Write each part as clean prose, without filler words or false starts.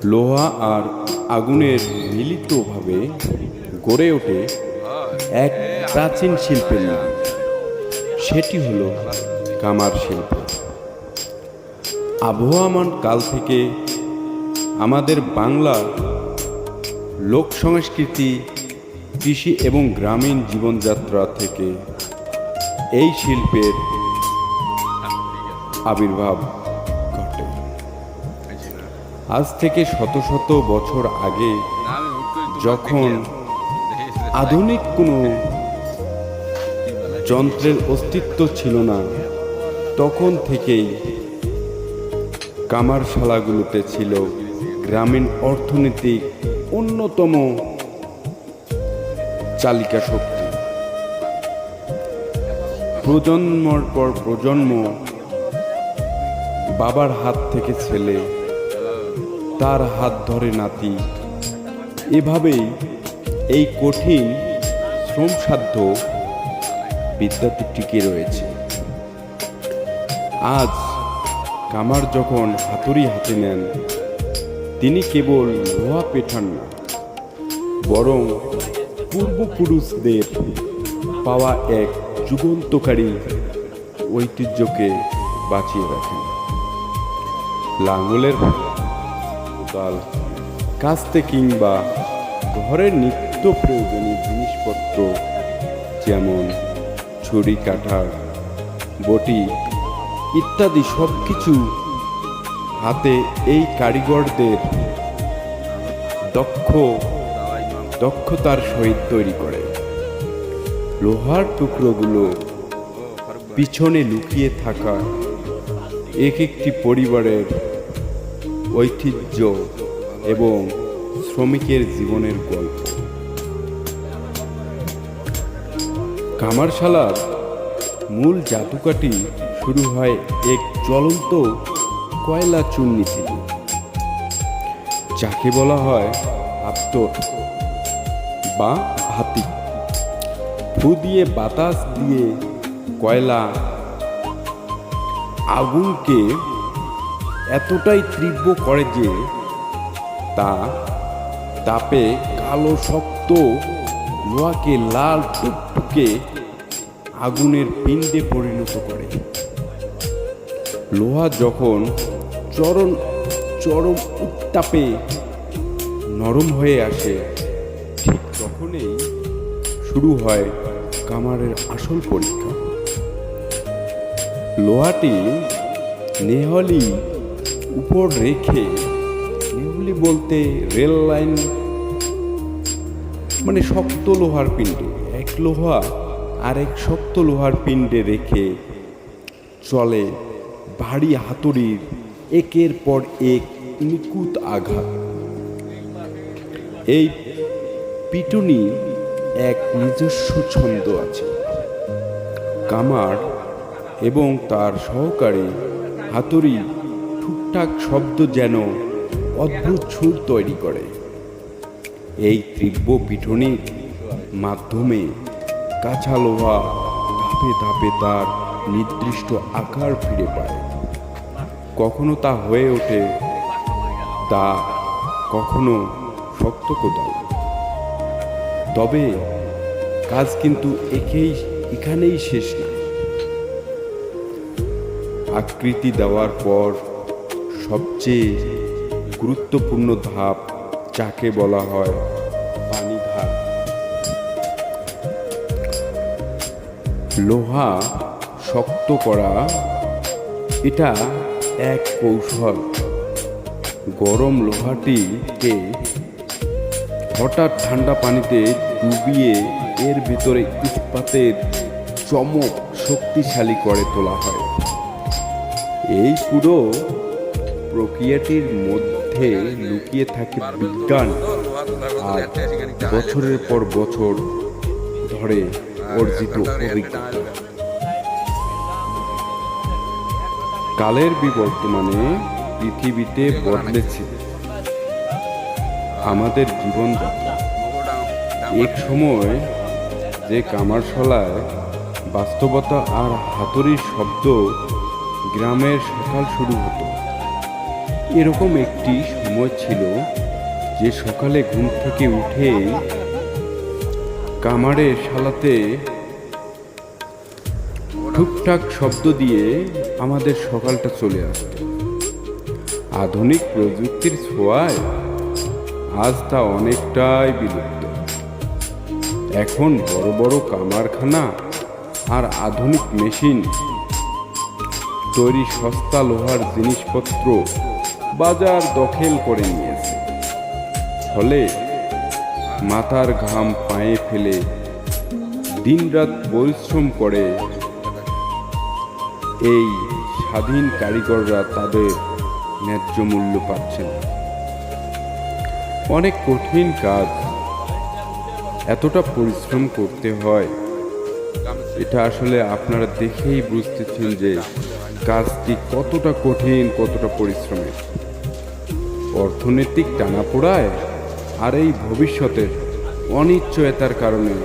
লোহা আর আগুনের মিলিতভাবে গড়ে ওঠে এক প্রাচীন শিল্পের নাম, সেটি হলো কামার শিল্প। আবহমান কাল থেকে আমাদের বাংলার লোক সংস্কৃতি, কৃষি এবং গ্রামীণ জীবনযাত্রা থেকে এই শিল্পের আবির্ভাব ঘটে। আজ থেকে শত শত বছর আগে যখন আধুনিক কোনো যন্ত্রের অস্তিত্ব ছিল না, তখন থেকেই কামারশালাগুলোতে ছিল গ্রামীণ অর্থনীতির অন্যতম চালিকা শক্তি। প্রজন্মর পর প্রজন্ম, বাবার হাত থেকে ছেলে, তার হাত ধরে নাতি, এভাবেই এই কঠিন শ্রমসাধ্য বিদ্যাটি টিকে রয়েছে। আজ কামার যখন হাতুড়ি হাতে নেন, তিনি কেবল লোহা পেঠান না, বরং পূর্বপুরুষদের পাওয়া এক যুগান্তকারী ঐতিহ্যকে বাঁচিয়ে রাখেন। লাঙলের কোদাল, কাস্তে কিংবা ঘরের নিত্য প্রয়োজনীয় জিনিসপত্র যেমন ছুরি, কাঁটা, বটি ইত্যাদি সব কিছু হাতে এই কারিগরদের দক্ষতার সহিত তৈরি করে। লোহার টুকরোগুলো পিছনে লুকিয়ে থাকা এক একটি পরিবারের ঐতিহ্য এবং শ্রমিকের জীবনের গল্প। কামারশালার মূল জাদুকাঠি শুরু হয় এক জ্বলন্ত কয়লা চুন্নি থেকে, যাকে বলা হয় আত্তর বা হাতি। ফু দিয়ে বাতাস দিয়ে কয়লা আগুনকে এতটাই তীব্র করে যে তা তাপে কালো শক্ত লোহাকে লাল টুকটুকে আগুনের পিণ্ডে পরিণত করে। লোহা যখন চরম উত্তাপে নরম হয়ে আসে, ঠিক তখনই শুরু হয় কামারের আসল পরীক্ষা। লোহাটি নেহলি উপর রেখে, নেহলি বলতে রেল লাইন মানে শক্ত লোহার পিণ্ডে, এক লোহা আর এক শক্ত লোহার পিণ্ডে রেখে চলে ভারী হাতুড়ির একের পর এক নিখুঁত আঘাত। এই পিটুনি এক নিজস্ব ছন্দ আছে। কামার এবং তার সহকারী হাতুড়ি ঠুকঠাক শব্দ যেন অদ্ভুত সুর তৈরি করে। এই তীব্র পিটুনির মাধ্যমে কাঁচা লোহা ধাপে ধাপে তার নির্দিষ্ট আকার ফিরে পায়। কখনো তা হয়ে ওঠে তা, কখনো শক্ত কোদাল। তবে কাজ কিন্তু এখানেই শেষ না। আকৃতি দেওয়ার পর সবচেয়ে গুরুত্বপূর্ণ ধাপ, যাকে বলা হয় পানি ধাপ। লোহা শক্ত করা এটা এক কৌশল। গরম লোহাটিকে হঠাৎ ঠান্ডা পানিতে ডুবিয়ে এর ভিতরে ইস্পাতের চমক শক্তিশালী করে তোলা হয়। এই পুরো প্রক্রিয়াটির মধ্যে লুকিয়ে থাকে বিজ্ঞান আর বছরের পর বছর ধরে অর্জিত অভিজ্ঞতা। কালের বিবর্তমানে পৃথিবীতে বদলেছে আমাদের জীবনযাত্রা। এক সময় যে কামারশালায় বাস্তবতা আর হাতুড়ির শব্দ গ্রামের সকাল শুরু হতো, এরকম একটি সময় ছিল যে সকালে ঘুম থেকে উঠে কামারের শালাতে টুকটাক শব্দ দিয়ে আমাদের সকালটা চলে আসত। আধুনিক প্রযুক্তির ছোঁয়ায় আজ তা অনেকটাই বিলুপ্ত। এখন বড় বড় কামারখানা আর আধুনিক মেশিন তৈরি সস্তা লোহার জিনিসপত্র বাজার দখল করে নিয়েছে। ফলে মাথার ঘাম পায়ে ফেলে দিনরাত পরিশ্রম করে এই স্বাধীন কারিগররা তাদের ন্যায্য মূল্য পাচ্ছে না। অনেক কঠিন কাজ, এতটা পরিশ্রম করতে হয়, এটা আসলে আপনারা দেখেই বুঝতেছেন যে কাজটি কতটা কঠিন, কতটা পরিশ্রমের। অর্থনৈতিক টানাপোড়ায় আর এই ভবিষ্যতের অনিশ্চয়তার কারণে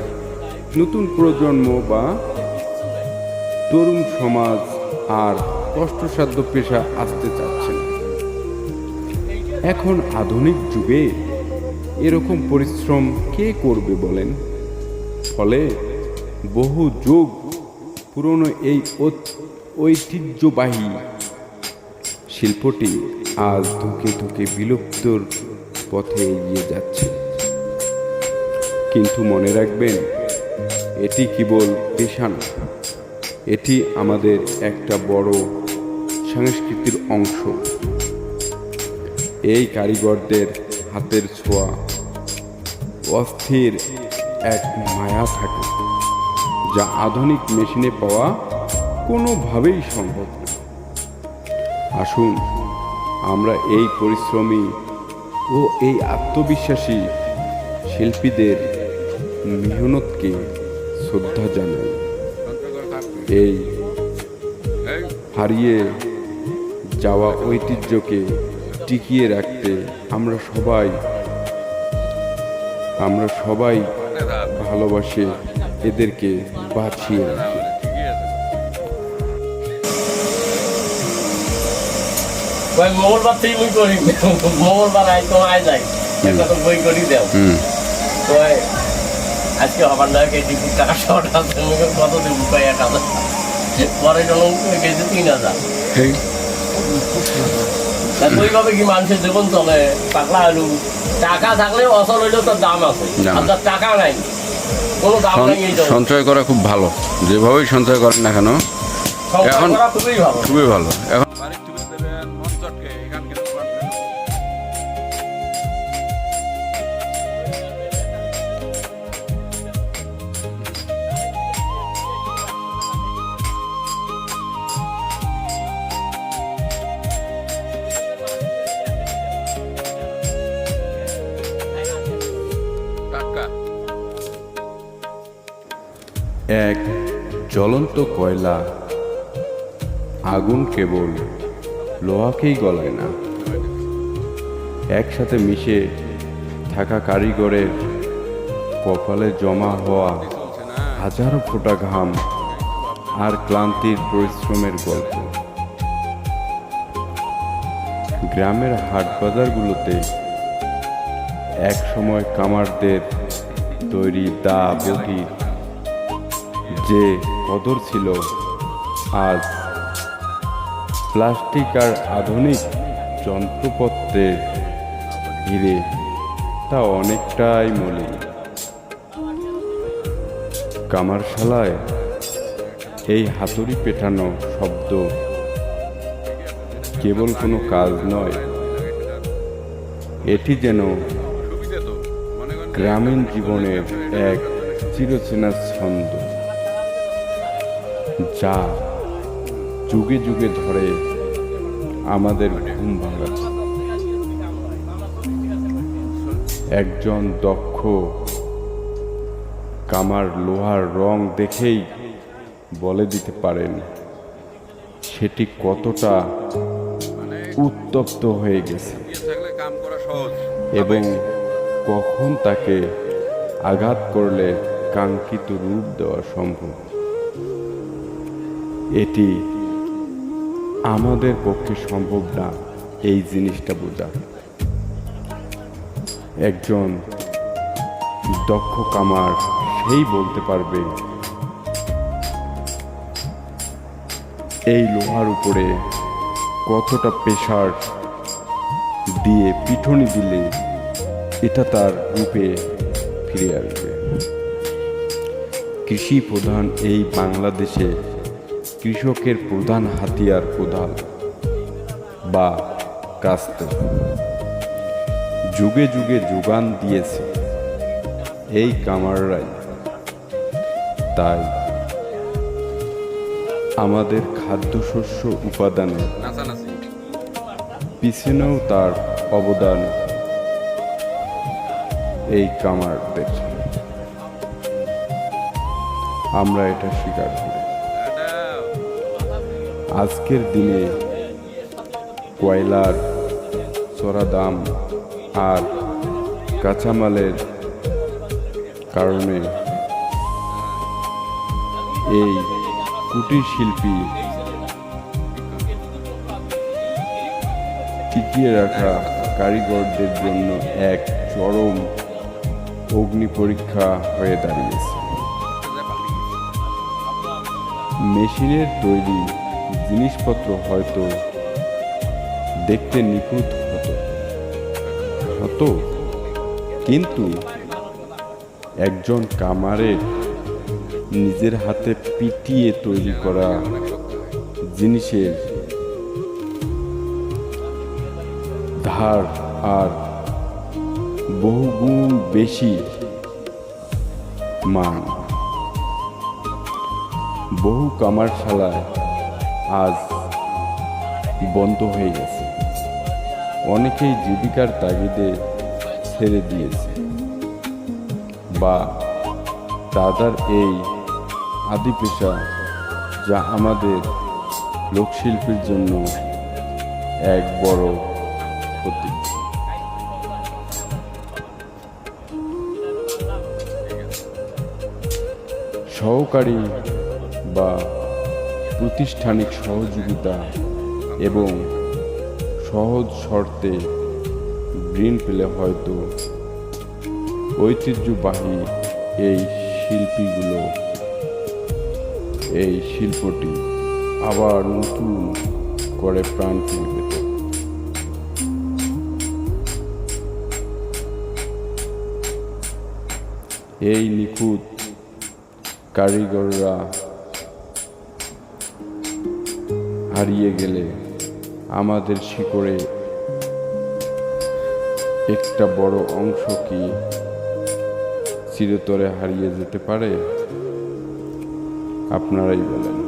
নতুন প্রজন্ম বা তরুণ সমাজ আর কষ্টসাধ্য পেশা আসতে চাচ্ছে না। এখন আধুনিক যুগে এরকম পরিশ্রম কে করবে বলেন? ফলে বহু যুগ পুরনো এই ঐতিহ্যবাহী শিল্পটি আজ ধুকে ধুকে বিলুপ্তর পথে এগিয়ে যাচ্ছে। কিন্তু মনে রাখবেন, এটি কেবল পেশা না, এটি আমাদের একটা বড় সংস্কৃতির অংশ। এই কারিগরদের হাতের ছোঁয়া, অস্থির এক মায়া থাকে যা আধুনিক মেশিনে পাওয়া কোনোভাবেই সম্ভব না। আসুন আমরা এই পরিশ্রমী ও এই আত্মবিশ্বাসী শিল্পীদের মেহনতকে শ্রদ্ধা জানাই। এই হারিয়ে যাওয়া ঐতিহ্যকে টিকিয়ে রাখতে আমরা সবাই ভালোবাসে এদেরকে বাঁচিয়ে রাখি। মঙ্গলবার থেকে মুই করি, মঙ্গলবার আই তো আয় যাই একটা তো বই করি দেও। তো আজকে হবার না কেজি টাকা শর্ট আছে, মুখে কত দেব? 1,000। পরে যখন গেছে 3,000। ওইভাবে কি মানুষের জীবন চলে? পাগলা আলু টাকা থাকলে অসল হইলেও তার দাম আছে, আর তার টাকা নাই, কোনো দাম নাই। সঞ্চয় করা খুব ভালো, যেভাবেই সঞ্চয় করেন না কেন, এখন খুবই ভালো। এখন এক জ্বলন্ত কয়লা, আগুন কেবল লোহাকেই গলায় না, একসাথে মিশে থাকা কারিগরের কপালে জমা হওয়া হাজারো ফোঁটা ঘাম আর ক্লান্তির পরিশ্রমের গল্প। গ্রামের হাট বাজারগুলোতে এক সময় কামারদের তৈরি দা বটির যে কদর ছিল, আজ প্লাস্টিক আর আধুনিক যন্ত্রপত্রের ভিড়ে তা অনেকটাই মলিন। কামারশালায় এই হাতুড়ি পেটানো শব্দ কেবল কোনো কাজ নয়, এটি যেন গ্রামীণ জীবনের এক চিরচেনা ছন্দ, যা যুগে যুগে ধরে আমাদের ঘুম ভাঙাচ্ছে। একজন দক্ষ কামার লোহার রং দেখেই বলে দিতে পারেন সেটি কতটা উত্তপ্ত হয়ে গেছে এবং কখন তাকে আঘাত করলে কাঙ্ক্ষিত রূপ দেওয়া সম্ভব। এটি আমাদের পক্ষে সম্ভব না, এই জিনিসটা বোঝা। একজন দক্ষ কামার সেই বলতে পারবে এই লোহার উপরে কতটা প্রেসার দিয়ে পিঠনি দিলে এটা তার রূপে ফিরে আসবে। কৃষি প্রধান এই বাংলাদেশে কৃষকের প্রধান হাতিয়ার কোদাল বা কাস্তে যুগে যুগে যোগান দিয়েছে এই কামাররাই। তাই আমাদের খাদ্যশস্য উপাদানের পিছনেও তার অবদান এই কামারদের। আমরা এটা স্বীকার করি। আজকের দিনে কয়লার চড়া দাম আর কাঁচামালের কারণে এই কুটির শিল্পী টিকিয়ে রাখা কারিগরদের জন্য এক চরম অগ্নি পরীক্ষা হয়ে দাঁড়িয়েছে। মেশিনের তৈরি জিনিসপত্র হয়তো দেখতে নিখুঁত হতো, কিন্তু একজন কামারের নিজের হাতে পিটিয়ে তৈরি করা জিনিসের ধার আর বহুগুণ বেশি মান। বহু কামারশালায় আজ বন্ধ হয়ে গেছে, অনেকেই জীবিকার তাগিদে ছেড়ে দিয়েছে বা তাদের এই আদি পেশা, যা আমাদের লোকশিল্পের জন্য এক বড় ক্ষতি। সহকারী বা প্রাতিষ্ঠানিক সহযোগিতা এবং সহজ শর্তে ঋণ পেলে হয়তো ঐতিহ্যবাহী এই শিল্পটি আবার নতুন করে প্রাণ ফিরে পেত। এই নিখুঁত কারিগররা হারিয়ে গেলে আমাদের শিকড়ে একটা বড় অংশ কি চিরতরে হারিয়ে যেতে পারে? আপনারাই বলেন।